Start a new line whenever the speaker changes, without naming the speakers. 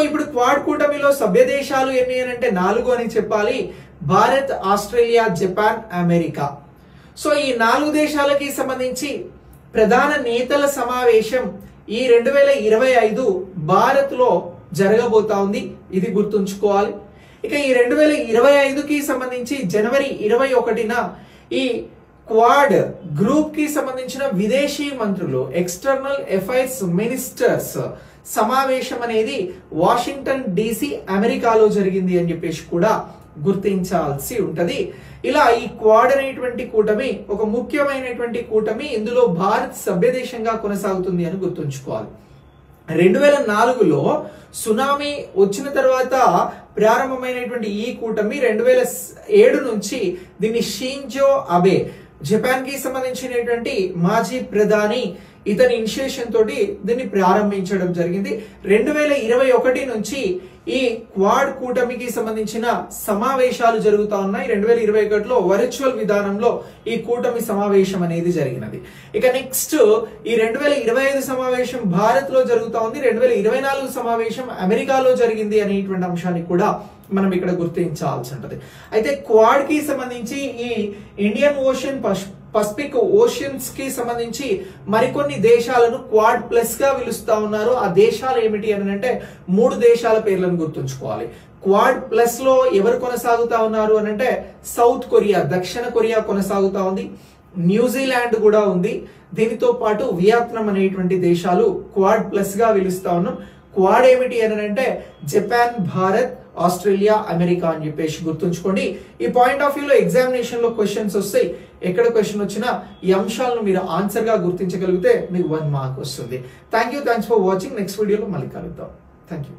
ఇప్పుడు క్వాడ్ కూటమిలో సభ్య దేశాలు ఎన్ని అంటే 4 అని చెప్పాలి. Bharat, Australia, Japan, America. So ఈ 4 దేశాలకి సంబంధించి ప్రధాన నేతల సమావేశం ఈ 2025 భారత్ లో జరగబోతా ఉంది. ఇది గుర్తుంచుకోవాలి. ఇక ఈ 2025కి సంబంధించి జనవరి 21న ఈ క్వాడ్ గ్రూప్ కి సంబంధించిన విదేశీ మంత్రులు, ఎక్స్టర్నల్ అఫైర్స్ మినిస్టర్స్ సమావేశం అనేది వాషింగ్టన్ DC అమెరికాలో జరిగింది అని చెప్పేసి కూడా గుర్తించాల్సి ఉంటది. ఇలా ఈ క్వాడ్ అనేటువంటి కూటమి ఒక ముఖ్యమైనటువంటి కూటమి. ఇందులో భారత్ సభ్య దేశంగా కొనసాగుతుంది అని గుర్తుంచుకోవాలి. 2004లో సునామీ వచ్చిన తర్వాత ప్రారంభమైనటువంటి ఈ కూటమి 2007 నుంచి దీన్ని షింజో అబే, జపాన్ కి సంబంధించినటువంటి మాజీ ప్రధాని, ఇతని ఇనిషియేషన్ తోటి దీన్ని ప్రారంభించడం జరిగింది. 2021 నుంచి ఈ క్వాడ్ కూటమికి సంబంధించిన సమావేశాలు జరుగుతా ఉన్నాయి. 2021లో వర్చువల్ విధానంలో ఈ కూటమి సమావేశం అనేది జరిగినది. ఇక నెక్స్ట్ ఈ 2025 సమావేశం భారత్ లో జరుగుతా ఉంది. 2024 సమావేశం అమెరికాలో జరిగింది అనేటువంటి అంశాన్ని కూడా మనం ఇక్కడ గుర్తించాల్సి ఉంటది. అయితే క్వాడ్ కి సంబంధించి ఈ ఇండియన్ ఓషన్, పసిఫిక్ ఓషన్స్ కి సంబంధించి మరికొన్ని దేశాలను క్వాడ్ ప్లస్ గా పిలుస్తా ఉన్నారు. ఆ దేశాలు ఏమిటి అని అంటే 3 దేశాల పేర్లను గుర్తుంచుకోవాలి. క్వాడ్ ప్లస్ లో ఎవరు కొనసాగుతా ఉన్నారు అని అంటే సౌత్ కొరియా, దక్షిణ కొరియా కొనసాగుతా ఉంది. న్యూజిలాండ్ కూడా ఉంది. దీనితో పాటు వియత్నాం అనేటువంటి దేశాలు క్వాడ్ ప్లస్ గా పిలుస్తా ఉన్నాం. క్వాడ్ ఏమిటి అని అంటే జపాన్, భారత్, ఆస్ట్రేలియా, అమెరికా అని చెప్పేసి గుర్తుంచుకోండి. ఈ పాయింట్ ఆఫ్ వ్యూలో ఎగ్జామినేషన్ లో క్వశ్చన్స్ వస్తాయి. ఎక్కడ క్వశ్చన్ వచ్చినా ఈ అంశాలను మీరు ఆన్సర్ గా గుర్తించగలిగితే మీకు 1 మార్క్ వస్తుంది. Thanks for watching. నెక్స్ట్ వీడియోలో మళ్ళీ కలుద్దాం. Thank you.